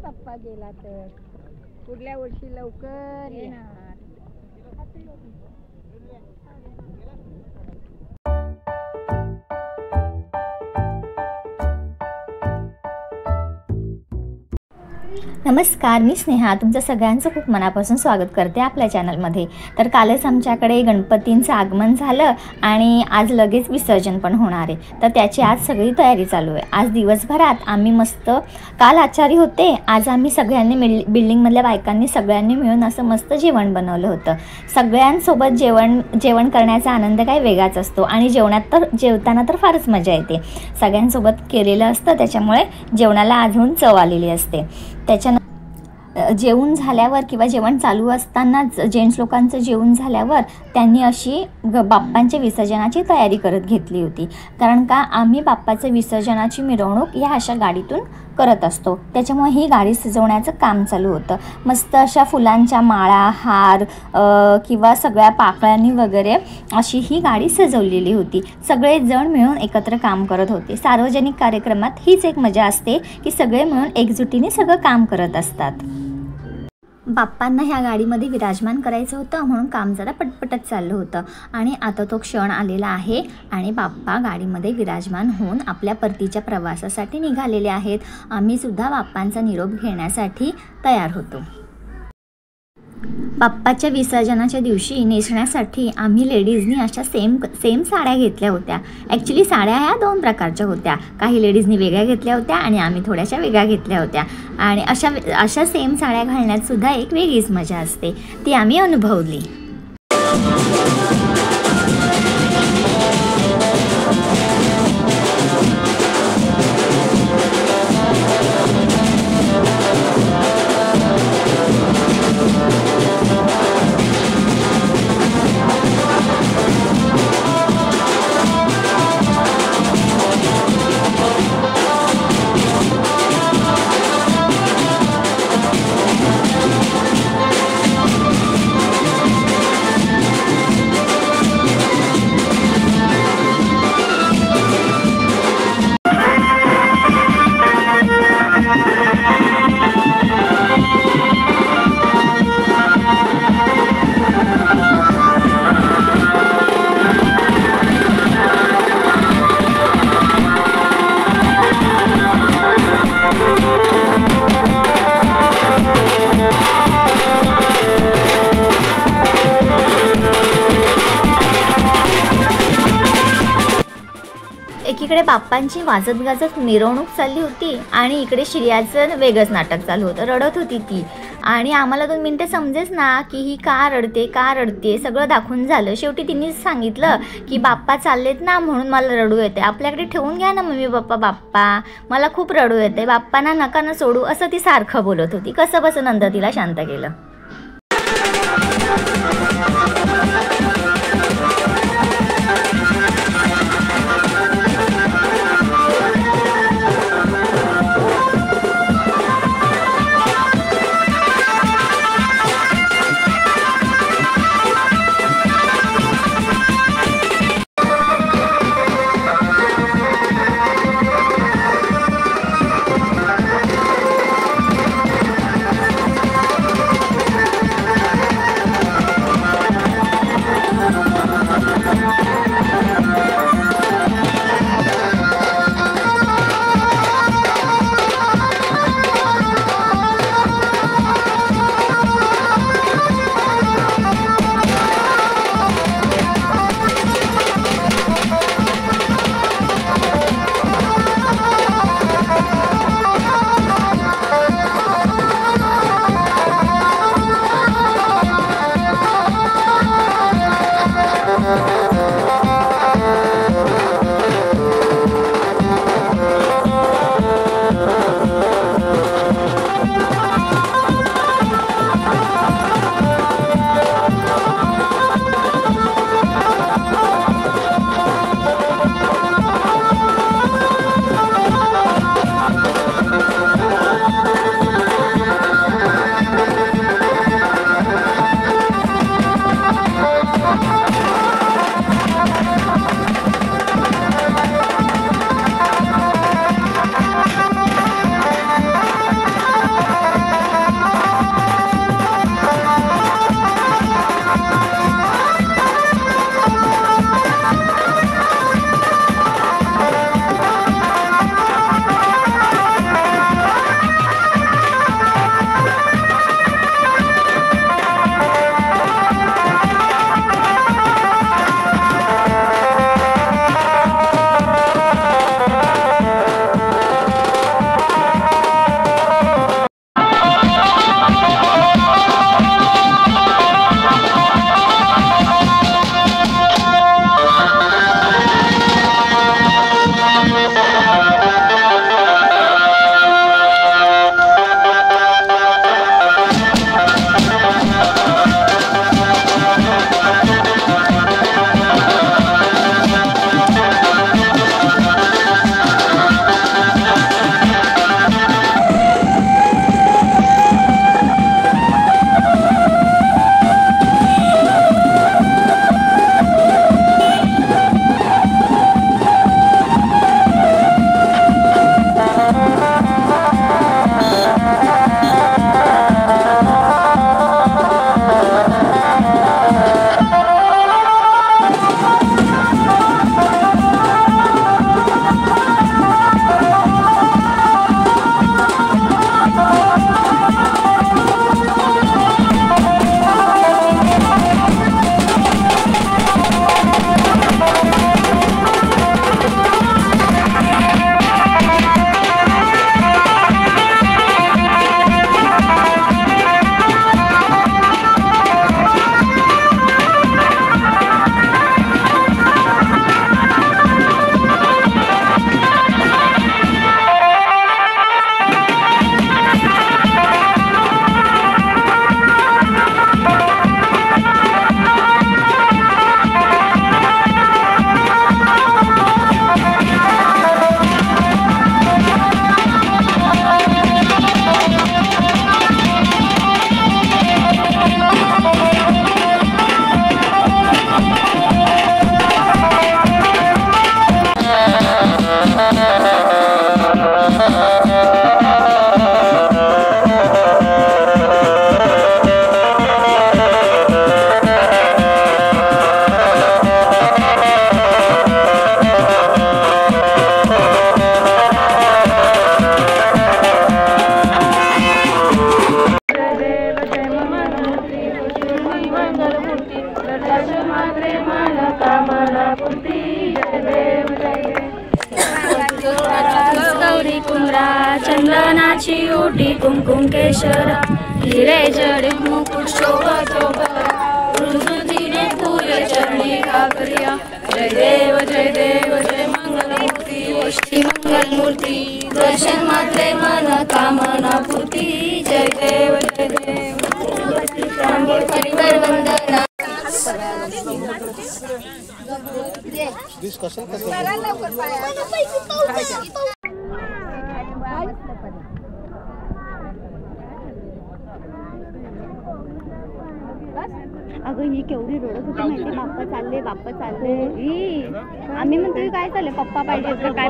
पप्पा गेला तर पुढल्या वर्षी लवकर येणार. नमस्कार, मी स्नेहा तुमचं सगळ्यांचं खूप मनापासून स्वागत करते आपल्या चॅनलमध्ये. तर कालच आमच्याकडे गणपतींचं आगमन झालं आणि आज लगेच विसर्जन पण होणार आहे. तर त्याची आज सगळी तयारी चालू आहे. आज दिवसभरात आम्ही मस्त, काल आचारी होते, आज आम्ही सगळ्यांनी बिल्डिंगमधल्या बायकांनी सगळ्यांनी मिळून असं मस्त जेवण बनवलं होतं. सगळ्यांसोबत जेवण करण्याचा आनंद काही वेगळाच असतो आणि जेवताना तर फारच मजा येते. सगळ्यांसोबत केलेलं असतं त्याच्यामुळे जेवणाला अजून चव आलेली असते. जेवण झाल्यावर किंवा जेवण चालू असतानाच जेंट्स लोकांचं जेवण झाल्यावर त्यांनी अशी बाप्पांच्या विसर्जनाची तयारी करत घेतली होती. कारण का आम्ही बाप्पाचं विसर्जनाची मिरवणूक ह्या अशा गाडीतून करत असतो, त्याच्यामुळे ही गाडी सजवण्याचं काम चालू होतं. मस्त अशा फुलांच्या माळा, हार किंवा सगळ्या पाकळ्यांनी वगैरे अशी ही गाडी सजवलेली होती. सगळे जण मिळून एकत्र काम करत होते. सार्वजनिक कार्यक्रमात हीच एक मजा असते की सगळे मिळून एकजुटीने सगळं काम करत असतात. बाप्पांना ह्या गाडीमध्ये विराजमान करायचं होतं म्हणून काम जरा पटपटच चाललं होतं आणि आता तो क्षण आलेला आहे आणि बाप्पा गाडीमध्ये विराजमान होऊन आपल्या परतीच्या प्रवासासाठी निघालेले आहेत. आम्ही सुद्धा बाप्पांचा निरोप घेण्यासाठी तयार होतो. बाप्पाच्या विसर्जनाच्या दिवशी नेसण्यासाठी आम्ही लेडीजनी अशा सेम साड्या घेतल्या होत्या. ॲक्च्युली साड्या ह्या 2 प्रकारच्या होत्या. काही लेडीजनी वेगळ्या घेतल्या होत्या आणि आम्ही थोड्याशा वेगळ्या घेतल्या होत्या. आणि अशा सेम साड्या घालण्यात सुद्धा एक वेगळीच मजा असते, ती आम्ही अनुभवली. एकीकडे बाप्पांची वाजत गाजत मिरवणूक चालली होती आणि इकडे श्रियाचं वेगळंच नाटक चालू होतं. रडत होती ती आणि आम्हाला 2 मिनिटं समजेच ना की ही का रडते. सगळं दाखवून झालं. शेवटी तिनेच सांगितलं की बाप्पा चाललेत ना म्हणून मला रडू येते, आपल्याकडे ठेवून घ्या ना मम्मी बाप्पा, मला खूप रडू येते, बाप्पांना नका ना सोडू, असं ती सारखं बोलत होती. कसं नंतर तिला शांत केलं. गौरी कुमरा चंदनाची ओटी कुमकुम केशर हिरे जडे मुकुट शोभतो मृदुतीने फुले चरणी काकरिया जय देव जय मंगलमूर्ती गोष्टी मंगलमूर्ती दर्शन मात्रे मन कामना पूर्ती जय देव परिवार वंदना अगं ही केवढी रडत होती माहिती, बाप्पा चालले आम्ही म्हणतोय काय चाललंय, पप्पा पाहिजे का काय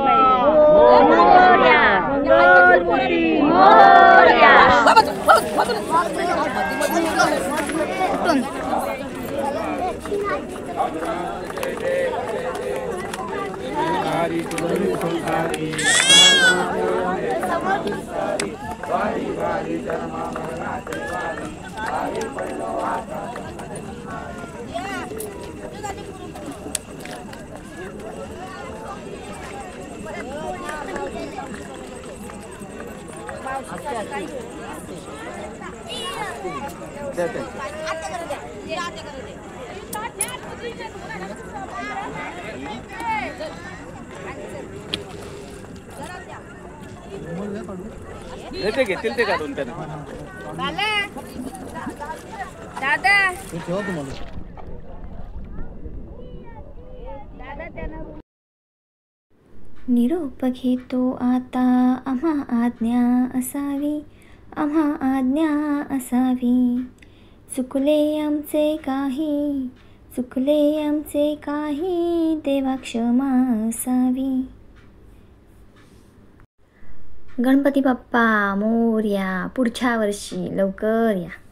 ते घेतील ते काढून त्यांना दादा निरोप घेतो आता आम्हा आज्ञा असावी, आम्हा आज्ञा असावी, चुकले आमचे काही देवा क्षमा असावी. गणपती बाप्पा मोरया, पुढच्या वर्षी लवकर या.